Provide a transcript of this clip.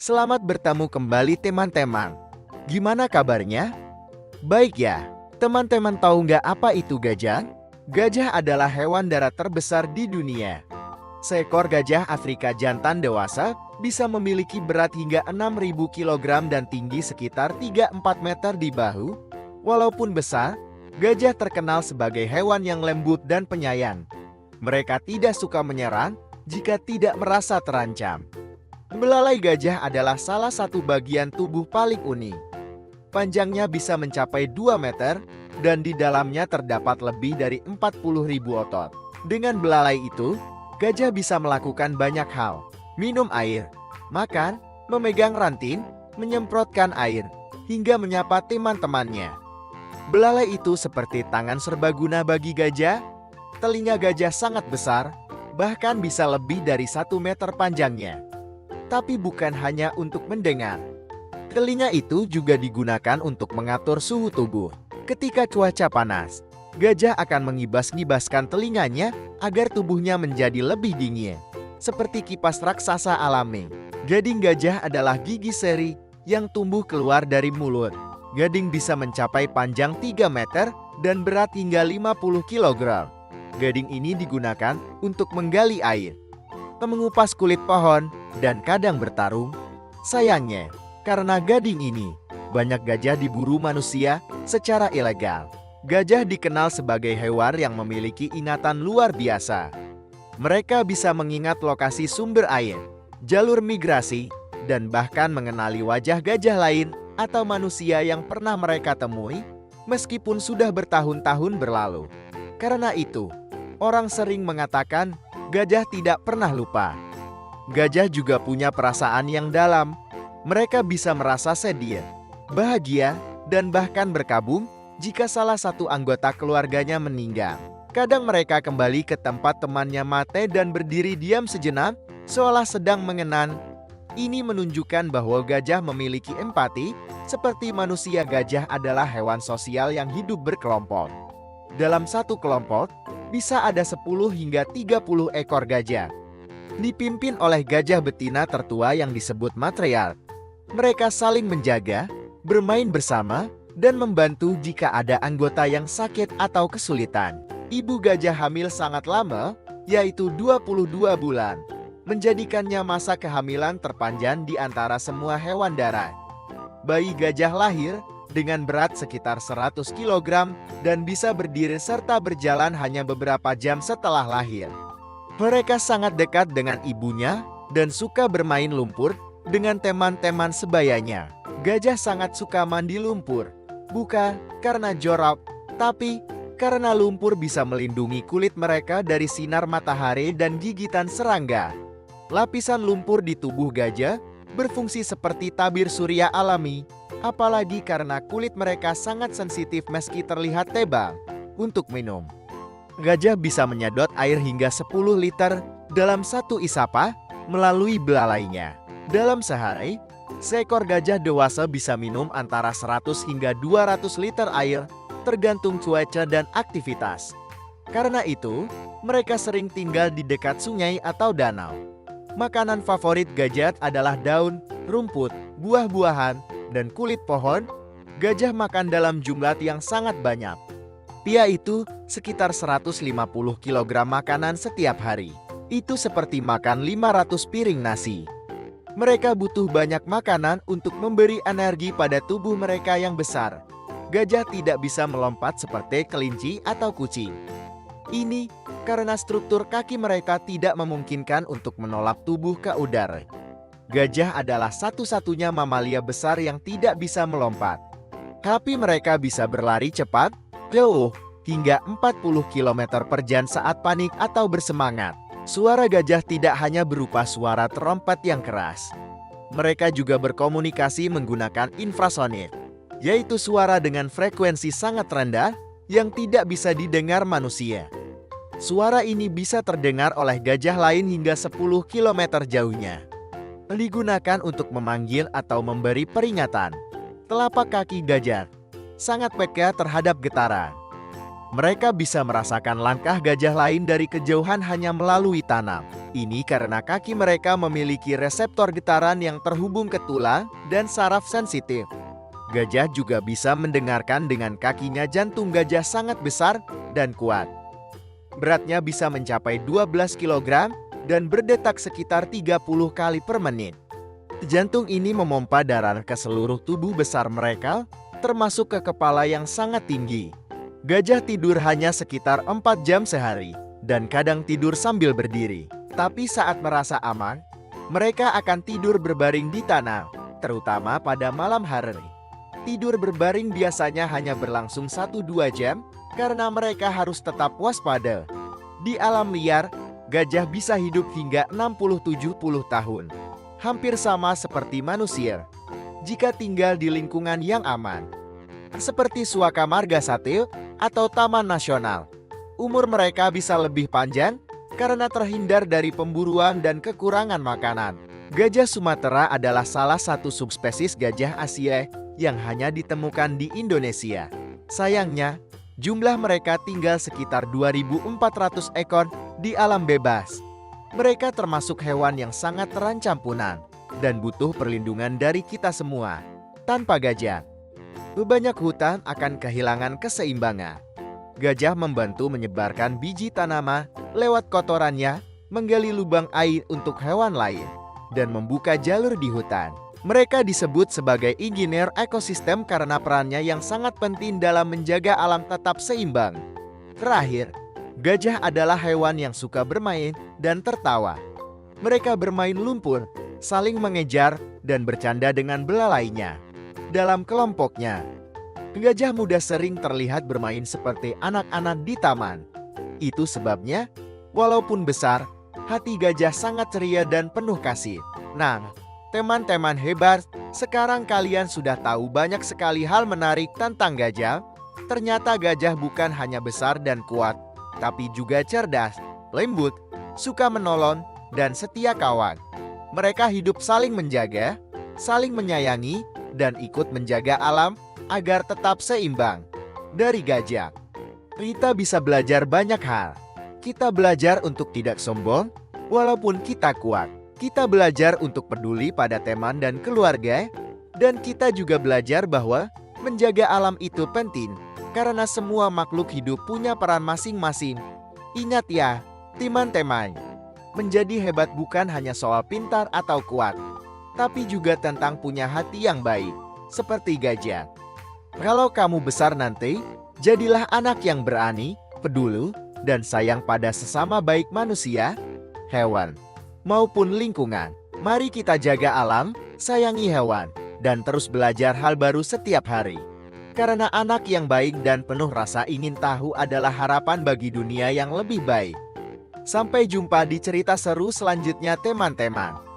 Selamat bertemu kembali teman-teman. Gimana kabarnya? Baik ya. Teman-teman tahu nggak apa itu gajah? Gajah adalah hewan darat terbesar di dunia. Seekor gajah Afrika jantan dewasa bisa memiliki berat hingga 6.000 kg dan tinggi sekitar 3-4 meter di bahu. Walaupun besar, gajah terkenal sebagai hewan yang lembut dan penyayang. Mereka tidak suka menyerang jika tidak merasa terancam. Belalai gajah adalah salah satu bagian tubuh paling unik. Panjangnya bisa mencapai 2 meter dan di dalamnya terdapat lebih dari 40.000 otot. Dengan belalai itu, gajah bisa melakukan banyak hal. Minum air, makan, memegang ranting, menyemprotkan air, hingga menyapa teman-temannya. Belalai itu seperti tangan serbaguna bagi gajah. Telinga gajah sangat besar, bahkan bisa lebih dari 1 meter panjangnya. Tapi bukan hanya untuk mendengar. Telinga itu juga digunakan untuk mengatur suhu tubuh. Ketika cuaca panas, gajah akan mengibas-ngibaskan telinganya agar tubuhnya menjadi lebih dingin. Seperti kipas raksasa alami. Gading gajah adalah gigi seri yang tumbuh keluar dari mulut. Gading bisa mencapai panjang 3 meter dan berat hingga 50 kg. Gading ini digunakan untuk menggali air, mengupas kulit pohon, dan kadang bertarung. Sayangnya, karena gading ini, banyak gajah diburu manusia secara ilegal. Gajah dikenal sebagai hewan yang memiliki ingatan luar biasa. Mereka bisa mengingat lokasi sumber air, jalur migrasi, dan bahkan mengenali wajah gajah lain atau manusia yang pernah mereka temui, meskipun sudah bertahun-tahun berlalu. Karena itu, orang sering mengatakan gajah tidak pernah lupa. Gajah juga punya perasaan yang dalam. Mereka bisa merasa sedih, bahagia, dan bahkan berkabung jika salah satu anggota keluarganya meninggal. Kadang mereka kembali ke tempat temannya mati dan berdiri diam sejenak, seolah sedang mengenang. Ini menunjukkan bahwa gajah memiliki empati, seperti manusia. Gajah adalah hewan sosial yang hidup berkelompok. Dalam satu kelompok, bisa ada 10 hingga 30 ekor gajah. Dipimpin oleh gajah betina tertua yang disebut matriark. Mereka saling menjaga, bermain bersama, dan membantu jika ada anggota yang sakit atau kesulitan. Ibu gajah hamil sangat lama, yaitu 22 bulan, menjadikannya masa kehamilan terpanjang di antara semua hewan darat. Bayi gajah lahir dengan berat sekitar 100 kg dan bisa berdiri serta berjalan hanya beberapa jam setelah lahir. Mereka sangat dekat dengan ibunya dan suka bermain lumpur dengan teman-teman sebayanya. Gajah sangat suka mandi lumpur, bukan karena jorok, tapi karena lumpur bisa melindungi kulit mereka dari sinar matahari dan gigitan serangga. Lapisan lumpur di tubuh gajah berfungsi seperti tabir surya alami, apalagi karena kulit mereka sangat sensitif meski terlihat tebal. Untuk minum, gajah bisa menyedot air hingga 10 liter dalam satu isapa melalui belalainya. Dalam sehari, seekor gajah dewasa bisa minum antara 100 hingga 200 liter air, tergantung cuaca dan aktivitas. Karena itu, mereka sering tinggal di dekat sungai atau danau. Makanan favorit gajah adalah daun, rumput, buah-buahan, dan kulit pohon. Gajah makan dalam jumlah yang sangat banyak, yaitu sekitar 150 kg makanan setiap hari. Itu seperti makan 500 piring nasi. Mereka butuh banyak makanan untuk memberi energi pada tubuh mereka yang besar. Gajah tidak bisa melompat seperti kelinci atau kucing. Ini karena struktur kaki mereka tidak memungkinkan untuk menolak tubuh ke udara. Gajah adalah satu-satunya mamalia besar yang tidak bisa melompat. Tapi mereka bisa berlari cepat, jauh, hingga 40 km per jam saat panik atau bersemangat. Suara gajah tidak hanya berupa suara trompet yang keras. Mereka juga berkomunikasi menggunakan infrasonik, yaitu suara dengan frekuensi sangat rendah yang tidak bisa didengar manusia. Suara ini bisa terdengar oleh gajah lain hingga 10 km jauhnya. Digunakan untuk memanggil atau memberi peringatan. Telapak kaki gajah sangat peka terhadap getaran. Mereka bisa merasakan langkah gajah lain dari kejauhan hanya melalui tanam. Ini karena kaki mereka memiliki reseptor getaran yang terhubung ke tulang dan saraf sensitif. Gajah juga bisa mendengarkan dengan kakinya. Jantung gajah sangat besar dan kuat. Beratnya bisa mencapai 12 kg dan berdetak sekitar 30 kali per menit. Jantung ini memompa darah ke seluruh tubuh besar mereka, termasuk ke kepala yang sangat tinggi. Gajah tidur hanya sekitar 4 jam sehari, dan kadang tidur sambil berdiri. Tapi saat merasa aman, mereka akan tidur berbaring di tanah, terutama pada malam hari. Tidur berbaring biasanya hanya berlangsung 1-2 jam, karena mereka harus tetap waspada. Di alam liar, gajah bisa hidup hingga 60-70 tahun. Hampir sama seperti manusia, jika tinggal di lingkungan yang aman. Seperti Suaka Marga Satya atau Taman Nasional. Umur mereka bisa lebih panjang karena terhindar dari pemburuan dan kekurangan makanan. Gajah Sumatera adalah salah satu subspesies gajah Asia yang hanya ditemukan di Indonesia. Sayangnya, jumlah mereka tinggal sekitar 2.400 ekor di alam bebas. Mereka termasuk hewan yang sangat terancam punah dan butuh perlindungan dari kita semua. Tanpa gajah, banyak hutan akan kehilangan keseimbangan. Gajah membantu menyebarkan biji tanaman lewat kotorannya, menggali lubang air untuk hewan lain, dan membuka jalur di hutan. Mereka disebut sebagai engineer ekosistem karena perannya yang sangat penting dalam menjaga alam tetap seimbang. Terakhir, gajah adalah hewan yang suka bermain dan tertawa. Mereka bermain lumpur, saling mengejar, dan bercanda dengan belalainya. Dalam kelompoknya, gajah muda sering terlihat bermain seperti anak-anak di taman. Itu sebabnya, walaupun besar, hati gajah sangat ceria dan penuh kasih. Nah, teman-teman hebat, sekarang kalian sudah tahu banyak sekali hal menarik tentang gajah. Ternyata gajah bukan hanya besar dan kuat, tapi juga cerdas, lembut, suka menolong, dan setia kawan. Mereka hidup saling menjaga, saling menyayangi, dan ikut menjaga alam agar tetap seimbang. Dari gajah, kita bisa belajar banyak hal. Kita belajar untuk tidak sombong, walaupun kita kuat. Kita belajar untuk peduli pada teman dan keluarga, dan kita juga belajar bahwa menjaga alam itu penting, karena semua makhluk hidup punya peran masing-masing. Ingat ya, teman-teman, menjadi hebat bukan hanya soal pintar atau kuat, tapi juga tentang punya hati yang baik, seperti gajah. Kalau kamu besar nanti, jadilah anak yang berani, peduli, dan sayang pada sesama baik manusia, hewan, maupun lingkungan. Mari kita jaga alam, sayangi hewan, dan terus belajar hal baru setiap hari. Karena anak yang baik dan penuh rasa ingin tahu adalah harapan bagi dunia yang lebih baik. Sampai jumpa di cerita seru selanjutnya teman-teman.